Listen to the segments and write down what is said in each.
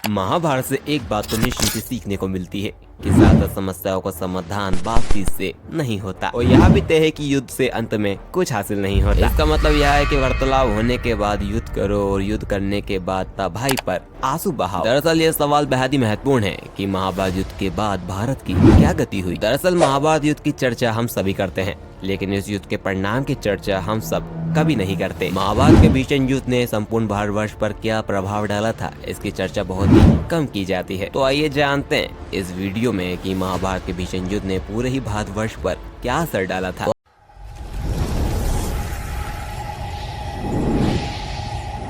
महाभारत से एक बात तो निश्चित ही सीखने को मिलती है कि ज्यादा समस्याओं का समाधान बातचीत से नहीं होता और यह भी तय है कि युद्ध से अंत में कुछ हासिल नहीं होता। इसका मतलब यह है कि वार्तालाप होने के बाद युद्ध करो और युद्ध करने के बाद तबाही पर आंसू बहाओ। दरअसल यह सवाल बेहद ही महत्वपूर्ण है कि महाभारत युद्ध के बाद भारत की क्या गति हुई। दरअसल महाभारत युद्ध की चर्चा हम सभी करते हैं, लेकिन इस युद्ध के परिणाम की चर्चा हम सब कभी नहीं करते। महाभारत के भीषण युद्ध ने संपूर्ण भारतवर्ष पर क्या प्रभाव डाला था, इसकी चर्चा बहुत ही कम की जाती है। तो आइए जानते हैं इस वीडियो में कि महाभारत के भीषण युद्ध ने पूरे ही भारतवर्ष पर क्या असर डाला था।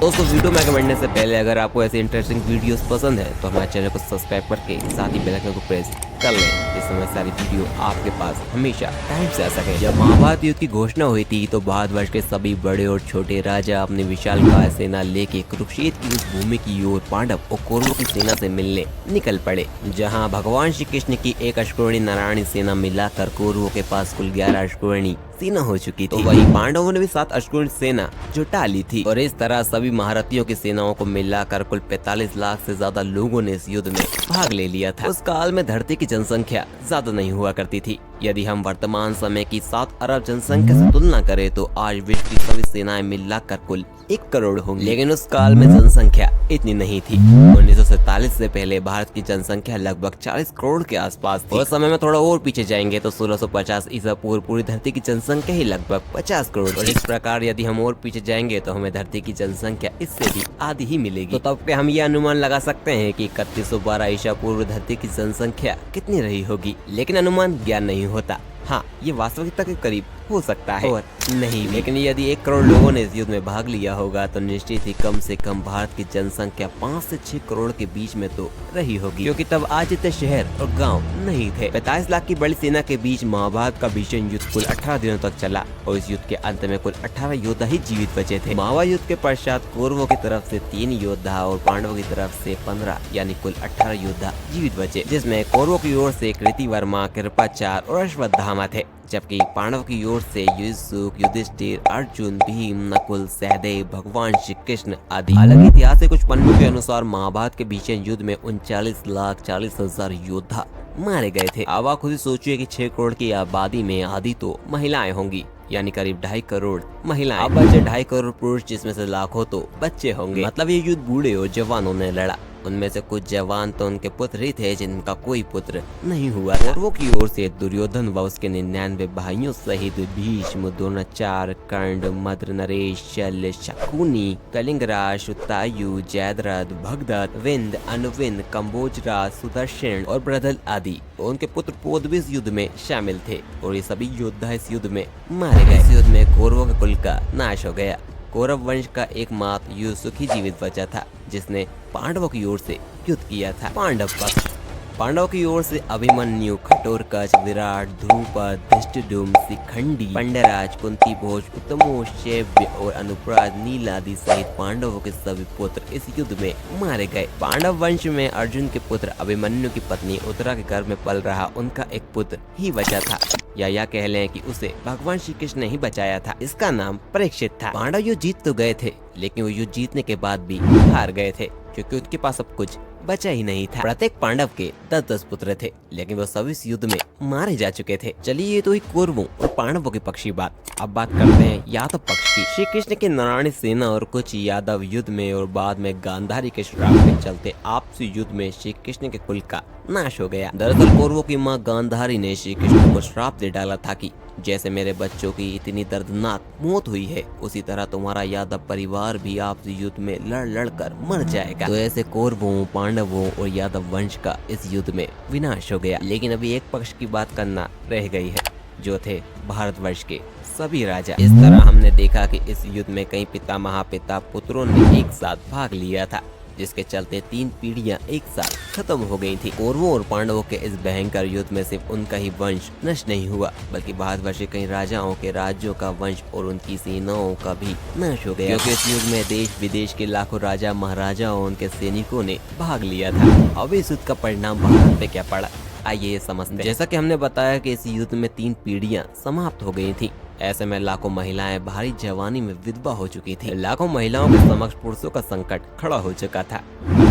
दोस्तों वीडियो में आगे बढ़ने से पहले अगर आपको ऐसे इंटरेस्टिंग वीडियोस पसंद है तो हमारे चैनल को सब्सक्राइब करके साथ ही बेल आइकन को प्रेस कर लें। इस समय सारी वीडियो आपके पास हमेशा टाइम से आ सके। जब महाभारत युद्ध की घोषणा हुई थी तो भारतवर्ष के सभी बड़े और छोटे राजा अपनी विशालकाय सेना लेके कुरुक्षेत्र की उस भूमि की ओर पांडव और कौरवों की सेना से मिलने निकल पड़े, जहाँ भगवान श्री कृष्ण की एक अश्वरोही नारायणी सेना मिलाकर कौरवों के पास कुल 11 अश्वरोही सेना हो चुकी थी। तो वही पांडवों ने भी 7 अश्वरोही सेना जुटा ली थी और इस तरह सभी महारथियों की सेनाओं को मिलाकर कुल 45 लाख से ज्यादा लोगों ने इस युद्ध में भाग ले लिया था। उस काल में धरती की जनसंख्या ज्यादा नहीं हुआ करती थी। यदि हम वर्तमान समय की 7 अरब जनसंख्या से तुलना करें तो आज विश्व की सभी सेनाएं मिलाकर कुल 1 करोड़ होंगी, लेकिन उस काल में जनसंख्या इतनी नहीं थी। 1947 से पहले भारत की जनसंख्या लगभग 40 करोड़ के आसपास थी। उस समय में थोड़ा और पीछे जाएंगे तो 1650 ईसा पूर्व पूरी धरती की जनसंख्या ही लगभग 50 करोड़ और इस प्रकार यदि हम और पीछे जाएंगे तो हमें धरती की जनसंख्या इससे भी आधी ही मिलेगी। तो तब पे हम ये अनुमान लगा सकते हैं कि 3112 ईसा पूर्व धरती की जनसंख्या कितनी रही होगी, लेकिन अनुमान ज्ञान नहीं होता। हाँ, ये वास्तविकता के करीब हो सकता है और नहीं, लेकिन यदि 1 करोड़ लोगों ने इस युद्ध में भाग लिया होगा तो निश्चित ही कम से कम भारत की जनसंख्या 5 से 6 करोड़ के बीच में तो रही होगी, क्योंकि तब आज इतने शहर और गांव नहीं थे। 45 लाख की बड़ी सेना के बीच महाभारत का भीषण युद्ध कुल 18 दिनों तक चला और इस युद्ध के अंत में कुल 18 योद्धा ही जीवित बचे थे। महाभारत युद्ध के पश्चात कौरवों की तरफ से 3 योद्धा और पांडवों की तरफ से 15 यानी कुल 18 योद्धा जीवित बचे, जिसमें कौरवों की ओर से कृतिवर्मा, कृपाचार्य और अश्वत्थामा थे, जबकि पांडव की ओर से युधिष्ठिर, युधिष्ठिर, अर्जुन, भीम, नकुल, सहदेव, भगवान श्री कृष्ण आदि। हालांकि इतिहास के कुछ पन्नों के अनुसार महाभारत के भीषण युद्ध में 39,40,000 योद्धा मारे गए थे। अब आप खुद ही सोचिए कि 6 करोड़ की आबादी में आधी तो महिलाएं होंगी, यानी करीब 2.5 करोड़ महिलाएं। अब बचे 2.5 करोड़ पुरुष, जिसमें से लाखों तो बच्चे होंगे। मतलब ये युद्ध बूढ़े और जवानों ने लड़ा। उनमें से कुछ जवान तो उनके पुत्र ही थे जिनका कोई पुत्र नहीं हुआ। कौरवों की ओर से दुर्योधन व उसके 99 भाइयों सहित भीष्म, द्रोणाचार्य, कर्ण, मद्र, नरेश, शल्य, शकुनी, कलिंगराज, शतायु, जयद्रथ, भगदत्त, विंद, अनुविंद, कंबोजराज, सुदर्शन और प्रदल आदि उनके पुत्र पौध भी इस युद्ध में शामिल थे और ये सभी योद्धा इस युद्ध में मारे गए। इस युद्ध में कौरवों के कुल का नाश हो गया। कौरव वंश का एकमात्र युधिष्ठिर ही जीवित बचा था, जिसने पांडवों की ओर से युद्ध किया था। पांडव पक्ष पांडवों की ओर से अभिमन्यु, कठोरकच, विराट, ध्रुपद, धृष्टद्युम्न, शिखंडी, पंडराज, कुंती भोज, उत्तमोज, शैव्य और अनुप्राज, नील आदि सहित पांडवों के सभी पुत्र इस युद्ध में मारे गए। पांडव वंश में अर्जुन के पुत्र अभिमन्यु की पत्नी उत्तरा के गर्भ में पल रहा उनका एक पुत्र ही बचा था, या कह लें कि उसे भगवान श्री कृष्ण ने ही बचाया था। इसका नाम परीक्षित था। पांडव युद्ध जीत तो गए थे, लेकिन वो युद्ध जीतने के बाद भी हार गए थे, क्योंकि उनके पास अब कुछ बचा ही नहीं था। प्रत्येक पांडव के 10-10 पुत्र थे, लेकिन वो सभी इस युद्ध में मारे जा चुके थे। चलिए, ये तो ही कौरवों और पांडवों की पक्ष की बात। अब बात करते हैं यादव पक्ष की। श्री कृष्ण की नारायणी सेना और कुछ यादव युद्ध में और बाद में गांधारी के श्राप के चलते आपसी युद्ध में श्री कृष्ण के कुल का नाश हो गया। दरअसल कौरवों की माँ गांधारी ने श्री कृष्ण को श्राप दे डाला था कि जैसे मेरे बच्चों की इतनी दर्दनाक मौत हुई है, उसी तरह तुम्हारा यादव परिवार भी आपसी युद्ध में लड़ लड़ कर मर जाएगा। तो ऐसे कौरवों, पांडवों और यादव वंश का इस युद्ध में विनाश हो गया। लेकिन अभी एक पक्ष की बात करना रह गई है, जो थे भारतवर्ष के सभी राजा। इस तरह हमने देखा कि इस युद्ध में कई पिता महापिता पुत्रों ने एक साथ भाग लिया था, जिसके चलते 3 पीढ़ियां एक साथ खत्म हो गई थी। कौरवों और पांडवों के इस भयंकर युद्ध में सिर्फ उनका ही वंश नष्ट नहीं हुआ, बल्कि भारतवर्ष के कई राजाओं के राज्यों का वंश और उनकी सेनाओं का भी नाश हो गया, क्योंकि इस युद्ध में देश विदेश के लाखों राजा महाराजाओं और उनके सैनिकों ने भाग लिया था। अब इस युद्ध का परिणाम भारत पे क्या पड़ा, आइए ये समझते हैं। जैसा कि हमने बताया कि इस युद्ध में 3 पीढ़ियां समाप्त हो गई थी। ऐसे में लाखों महिलाएं भारी जवानी में विधवा हो चुकी थी। लाखों महिलाओं के समक्ष पुरुषों का संकट खड़ा हो चुका था।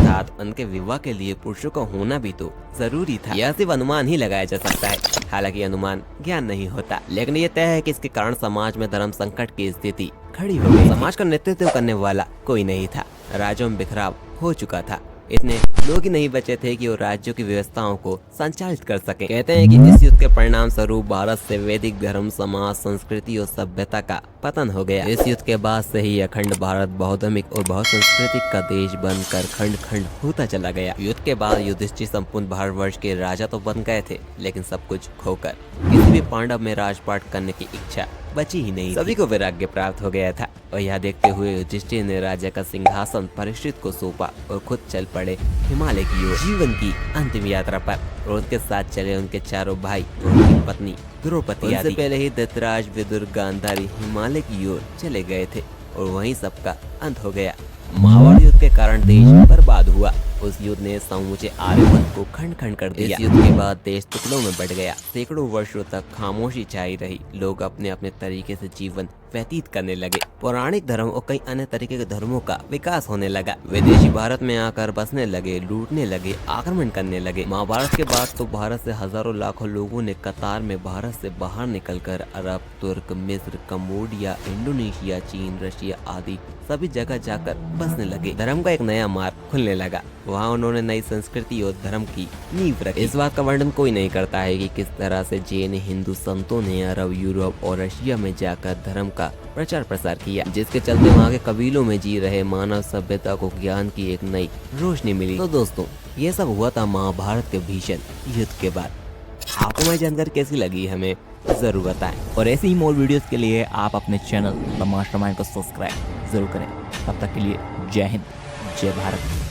अर्थात उनके विवाह के लिए पुरुषों का होना भी तो जरूरी था। यह सिर्फ अनुमान ही लगाया जा सकता है, हालांकि अनुमान ज्ञान नहीं होता, लेकिन ये तय है कि इसके कारण समाज में धर्म संकट की स्थिति खड़ी हो गई। समाज का नेतृत्व करने वाला कोई नहीं था, राज्यों में बिखराव हो चुका था। इतने लोग ही नहीं बचे थे कि वो राज्यों की व्यवस्थाओं को संचालित कर सके। कहते हैं कि इस युद्ध के परिणाम स्वरूप भारत से वैदिक धर्म, समाज, संस्कृति और सभ्यता का पतन हो गया। इस युद्ध के बाद से ही अखंड भारत बहुधर्मिक और बहुसंस्कृतिक का देश बनकर खंड खंड होता चला गया। युद्ध के बाद युधिष्ठिर संपूर्ण भारतवर्ष के राजा तो बन गए थे, लेकिन सब कुछ खोकर किसी भी पांडव में राजपाट करने की इच्छा बची ही नहीं। सभी को वैराग्य प्राप्त हो गया था और यह देखते हुए युधिष्ठिर ने राजा का सिंहासन परीक्षित को सौंपा और खुद चल पड़े हिमालय की ओर जीवन की अंतिम यात्रा पर। और उनके साथ चले उनके चारों भाई और उनकी पत्नी द्रौपदी। इससे पहले ही धृतराज, विदुर, गांधारी हिमालय की ओर चले गए थे और वहीं सबका अंत हो गया। महाभारत युद्ध के कारण देश बर्बाद हुआ। उस युद्ध ने समूचे आर्यवर्त को खंड खंड कर दिया। इस युद्ध के बाद देश टुकड़ों में बट गया। सैकड़ों वर्षों तक खामोशी छाई रही। लोग अपने अपने तरीके से जीवन व्यतीत करने लगे। पौराणिक धर्म और कई अन्य तरीके के धर्मों का विकास होने लगा। विदेशी भारत में आकर बसने लगे, लूटने लगे, आक्रमण करने लगे। महाभारत के बाद तो भारत से हजारों लाखों लोगों ने कतार में भारत से बाहर निकलकर अरब, तुर्क, मिस्र, कंबोडिया, इंडोनेशिया, चीन, रशिया आदि सभी जगह जाकर बसने लगे। धर्म का एक नया मार्ग खुलने लगा। वहाँ उन्होंने नई संस्कृति और धर्म की नींव रखी। इस बात का वर्णन कोई नहीं करता है कि किस तरह से जैन हिंदू संतों ने अरब, यूरोप और रशिया में जाकर धर्म का प्रचार प्रसार किया, जिसके चलते वहाँ के कबीलों में जी रहे मानव सभ्यता को ज्ञान की एक नई रोशनी मिली। तो दोस्तों, ये सब हुआ था महाभारत के भीषण युद्ध के बाद। आपको हमारी जानकारी कैसी लगी हमें जरूर बताएं। और ऐसे ही मोर वीडियोस के लिए आप अपने चैनल द मास्टरमाइंड को सब्सक्राइब जरूर करें। तब तक के लिए जय हिंद, जय भारत।